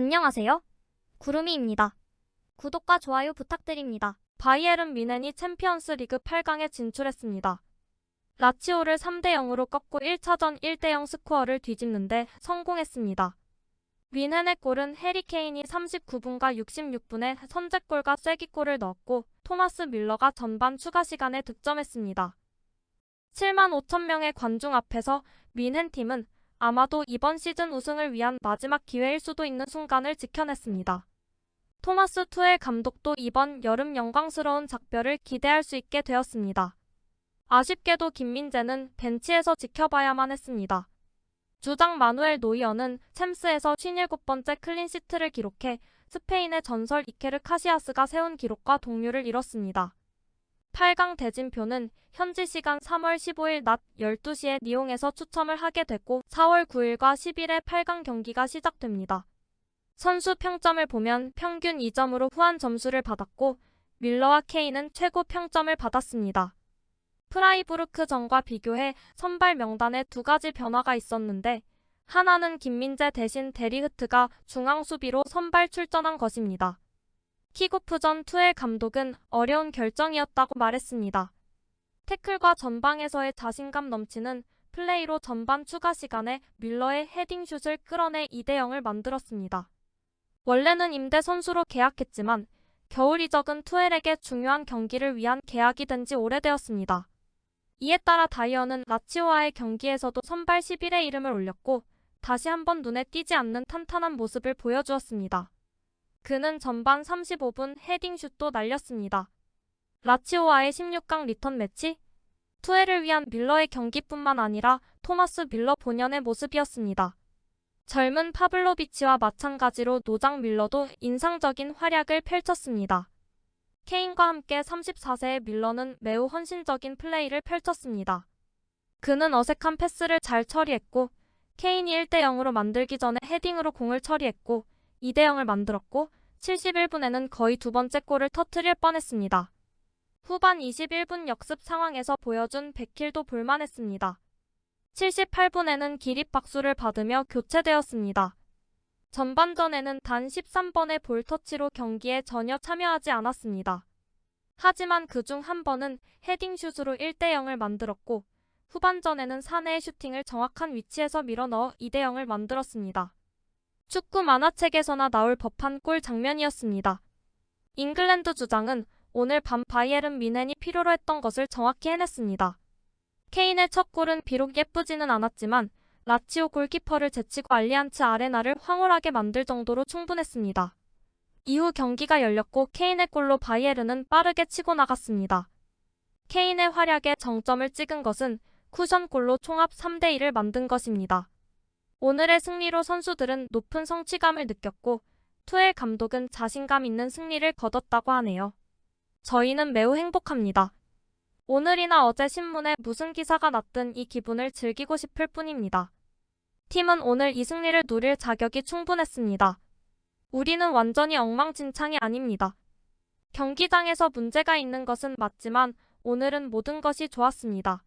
안녕하세요. 구름이입니다. 구독과 좋아요 부탁드립니다. 바이에른 뮌헨이 챔피언스 리그 8강에 진출했습니다. 라치오를 3대0으로 꺾고 1차전 1대0 스코어를 뒤집는데 성공했습니다. 뮌헨의 골은 해리 케인이 39분과 66분에 선제골과 쐐기골을 넣었고 토마스 뮬러가 전반 추가 시간에 득점했습니다. 7만 5천 명의 관중 앞에서 뮌헨 팀은 아마도 이번 시즌 우승을 위한 마지막 기회일 수도 있는 순간을 지켜냈습니다. 토마스 투엘 감독도 이번 여름 영광스러운 작별을 기대할 수 있게 되었습니다. 아쉽게도 김민재는 벤치에서 지켜봐야만 했습니다. 주장 마누엘 노이어는 챔스에서 57번째 클린시트를 기록해 스페인의 전설 이케르 카시아스가 세운 기록과 동률을 이뤘습니다. 8강 대진표는 현지 시간 3월 15일 낮 12시에 리옹에서 추첨을 하게 됐고 4월 9일과 10일에 8강 경기가 시작됩니다. 선수 평점을 보면 평균 2점으로 후한 점수를 받았고 뮬러와 케인은 최고 평점을 받았습니다. 프라이부르크전과 비교해 선발 명단에 두 가지 변화가 있었는데 하나는 김민재 대신 데리흐트가 중앙 수비로 선발 출전한 것입니다. 킥오프전 투엘 감독은 어려운 결정이었다고 말했습니다. 태클과 전방에서의 자신감 넘치는 플레이로 전반 추가 시간에 뮬러의 헤딩슛을 끌어내 2대0을 만들었습니다. 원래는 임대 선수로 계약했지만 겨울 이적은 투엘에게 중요한 경기를 위한 계약이 된 지 오래되었습니다. 이에 따라 다이어는 라치오와의 경기에서도 선발 11의 이름을 올렸고 다시 한번 눈에 띄지 않는 탄탄한 모습을 보여주었습니다. 그는 전반 35분 헤딩슛도 날렸습니다. 라치오와의 16강 리턴 매치? 투엘을 위한 뮬러의 경기뿐만 아니라 토마스 뮬러 본연의 모습이었습니다. 젊은 파블로비치와 마찬가지로 노장 뮬러도 인상적인 활약을 펼쳤습니다. 케인과 함께 34세의 뮬러는 매우 헌신적인 플레이를 펼쳤습니다. 그는 어색한 패스를 잘 처리했고 케인이 1대0으로 만들기 전에 헤딩으로 공을 처리했고 2대0을 만들었고 71분에는 거의 두 번째 골을 터뜨릴 뻔했습니다. 후반 21분 역습 상황에서 보여준 백힐도 볼만했습니다. 78분에는 기립 박수를 받으며 교체되었습니다. 전반전에는 단 13번의 볼터치로 경기에 전혀 참여하지 않았습니다. 하지만 그중 한 번은 헤딩슛으로 1대0을 만들었고 후반전에는 사내의 슈팅을 정확한 위치에서 밀어넣어 2대0을 만들었습니다. 축구 만화책에서나 나올 법한 골 장면이었습니다. 잉글랜드 주장은 오늘 밤 바이에른 뮌헨이 필요로 했던 것을 정확히 해냈습니다. 케인의 첫 골은 비록 예쁘지는 않았지만 라치오 골키퍼를 제치고 알리안츠 아레나를 황홀하게 만들 정도로 충분했습니다. 이후 경기가 열렸고 케인의 골로 바이에른은 빠르게 치고 나갔습니다. 케인의 활약에 정점을 찍은 것은 쿠션골로 총합 3대1을 만든 것입니다. 오늘의 승리로 선수들은 높은 성취감을 느꼈고 투엘 감독은 자신감 있는 승리를 거뒀다고 하네요. 저희는 매우 행복합니다. 오늘이나 어제 신문에 무슨 기사가 났든 이 기분을 즐기고 싶을 뿐입니다. 팀은 오늘 이 승리를 누릴 자격이 충분했습니다. 우리는 완전히 엉망진창이 아닙니다. 경기장에서 문제가 있는 것은 맞지만 오늘은 모든 것이 좋았습니다.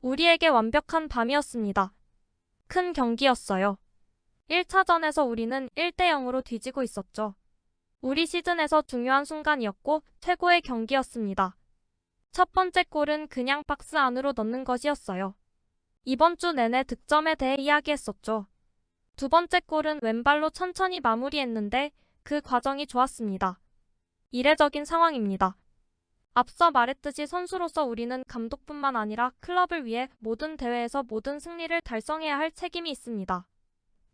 우리에게 완벽한 밤이었습니다. 큰 경기였어요. 1차전에서 우리는 1대0으로 뒤지고 있었죠. 우리 시즌에서 중요한 순간이었고 최고의 경기였습니다. 첫 번째 골은 그냥 박스 안으로 넣는 것이었어요. 이번 주 내내 득점에 대해 이야기했었죠. 두 번째 골은 왼발로 천천히 마무리했는데 그 과정이 좋았습니다. 이례적인 상황입니다. 앞서 말했듯이 선수로서 우리는 감독뿐만 아니라 클럽을 위해 모든 대회에서 모든 승리를 달성해야 할 책임이 있습니다.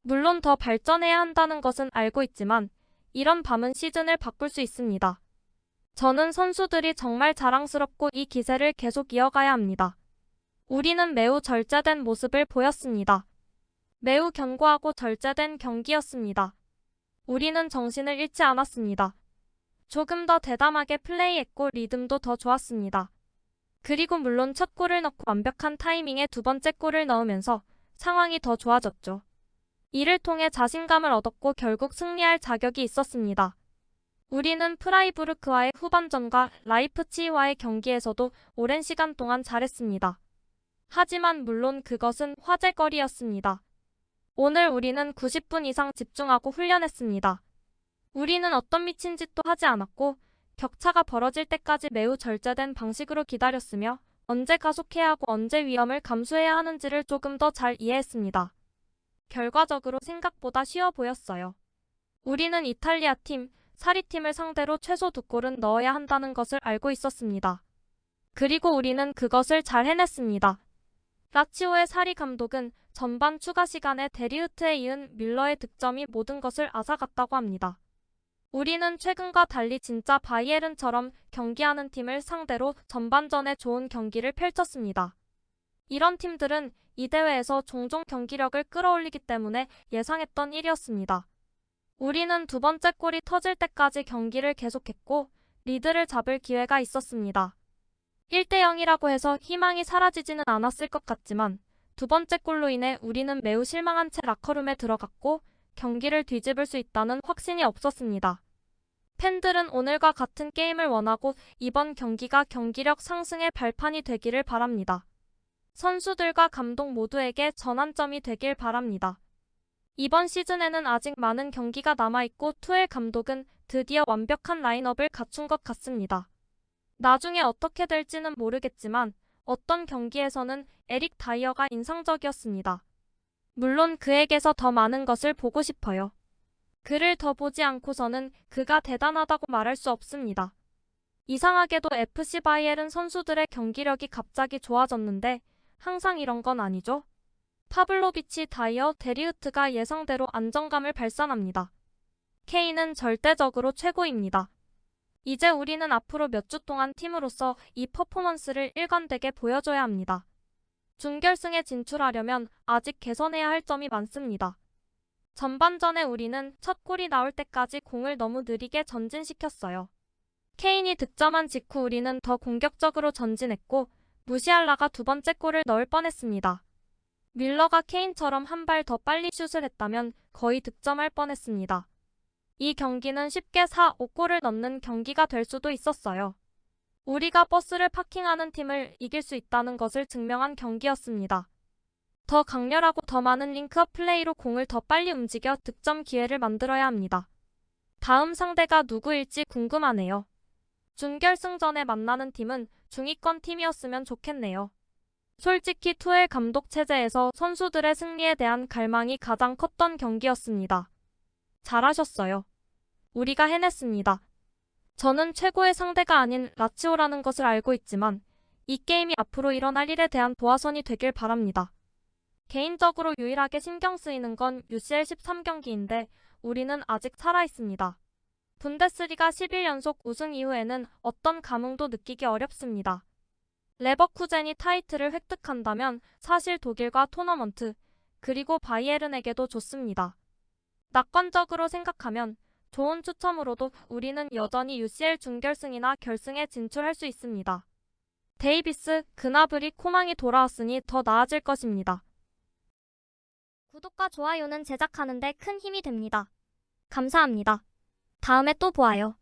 물론 더 발전해야 한다는 것은 알고 있지만 이런 밤은 시즌을 바꿀 수 있습니다. 저는 선수들이 정말 자랑스럽고 이 기세를 계속 이어가야 합니다. 우리는 매우 절제된 모습을 보였습니다. 매우 견고하고 절제된 경기였습니다. 우리는 정신을 잃지 않았습니다. 조금 더 대담하게 플레이했고 리듬도 더 좋았습니다. 그리고 물론 첫 골을 넣고 완벽한 타이밍에 두 번째 골을 넣으면서 상황이 더 좋아졌죠. 이를 통해 자신감을 얻었고 결국 승리할 자격이 있었습니다. 우리는 프라이부르크와의 후반전과 라이프치히와의 경기에서도 오랜 시간 동안 잘했습니다. 하지만 물론 그것은 화제거리였습니다. 오늘 우리는 90분 이상 집중하고 훈련했습니다. 우리는 어떤 미친 짓도 하지 않았고 격차가 벌어질 때까지 매우 절제된 방식으로 기다렸으며 언제 가속해야 하고 언제 위험을 감수해야 하는지를 조금 더 잘 이해했습니다. 결과적으로 생각보다 쉬워 보였어요. 우리는 이탈리아 팀, 사리팀을 상대로 최소 2골은 넣어야 한다는 것을 알고 있었습니다. 그리고 우리는 그것을 잘 해냈습니다. 라치오의 사리 감독은 전반 추가 시간에 데리흐트에 이은 밀러의 득점이 모든 것을 앗아갔다고 합니다. 우리는 최근과 달리 진짜 바이에른처럼 경기하는 팀을 상대로 전반전에 좋은 경기를 펼쳤습니다. 이런 팀들은 이 대회에서 종종 경기력을 끌어올리기 때문에 예상했던 일이었습니다. 우리는 두 번째 골이 터질 때까지 경기를 계속했고 리드를 잡을 기회가 있었습니다. 1대0이라고 해서 희망이 사라지지는 않았을 것 같지만 두 번째 골로 인해 우리는 매우 실망한 채 라커룸에 들어갔고 경기를 뒤집을 수 있다는 확신이 없었습니다. 팬들은 오늘과 같은 게임을 원하고 이번 경기가 경기력 상승의 발판이 되기를 바랍니다. 선수들과 감독 모두에게 전환점이 되길 바랍니다. 이번 시즌에는 아직 많은 경기가 남아있고 투엘 감독은 드디어 완벽한 라인업을 갖춘 것 같습니다. 나중에 어떻게 될지는 모르겠지만 어떤 경기에서는 에릭 다이어가 인상적이었습니다. 물론 그에게서 더 많은 것을 보고 싶어요. 그를 더 보지 않고서는 그가 대단하다고 말할 수 없습니다. 이상하게도 FC 바이에른 선수들의 경기력이 갑자기 좋아졌는데 항상 이런 건 아니죠? 파블로비치, 다이어, 데리흐트가 예상대로 안정감을 발산합니다. 케인은 절대적으로 최고입니다. 이제 우리는 앞으로 몇 주 동안 팀으로서 이 퍼포먼스를 일관되게 보여줘야 합니다. 준결승에 진출하려면 아직 개선해야 할 점이 많습니다. 전반전에 우리는 첫 골이 나올 때까지 공을 너무 느리게 전진시켰어요. 케인이 득점한 직후 우리는 더 공격적으로 전진했고 무시알라가 두 번째 골을 넣을 뻔했습니다. 밀러가 케인처럼 한 발 더 빨리 슛을 했다면 거의 득점할 뻔했습니다. 이 경기는 쉽게 4-5골을 넣는 경기가 될 수도 있었어요. 우리가 버스를 파킹하는 팀을 이길 수 있다는 것을 증명한 경기였습니다. 더 강렬하고 더 많은 링크업 플레이로 공을 더 빨리 움직여 득점 기회를 만들어야 합니다. 다음 상대가 누구일지 궁금하네요. 준결승전에 만나는 팀은 중위권 팀이었으면 좋겠네요. 솔직히 투엘 감독 체제에서 선수들의 승리에 대한 갈망이 가장 컸던 경기였습니다. 잘하셨어요. 우리가 해냈습니다. 저는 최고의 상대가 아닌 라치오라는 것을 알고 있지만 이 게임이 앞으로 일어날 일에 대한 도화선이 되길 바랍니다. 개인적으로 유일하게 신경 쓰이는 건 UCL 13경기인데 우리는 아직 살아있습니다. 분데스리가 10일 연속 우승 이후에는 어떤 감흥도 느끼기 어렵습니다. 레버쿠젠이 타이틀을 획득한다면 사실 독일과 토너먼트, 그리고 바이에른에게도 좋습니다. 낙관적으로 생각하면 좋은 추첨으로도 우리는 여전히 UCL 준결승이나 결승에 진출할 수 있습니다. 데이비스, 그나브리, 코망이 돌아왔으니 더 나아질 것입니다. 구독과 좋아요는 제작하는 데 큰 힘이 됩니다. 감사합니다. 다음에 또 보아요.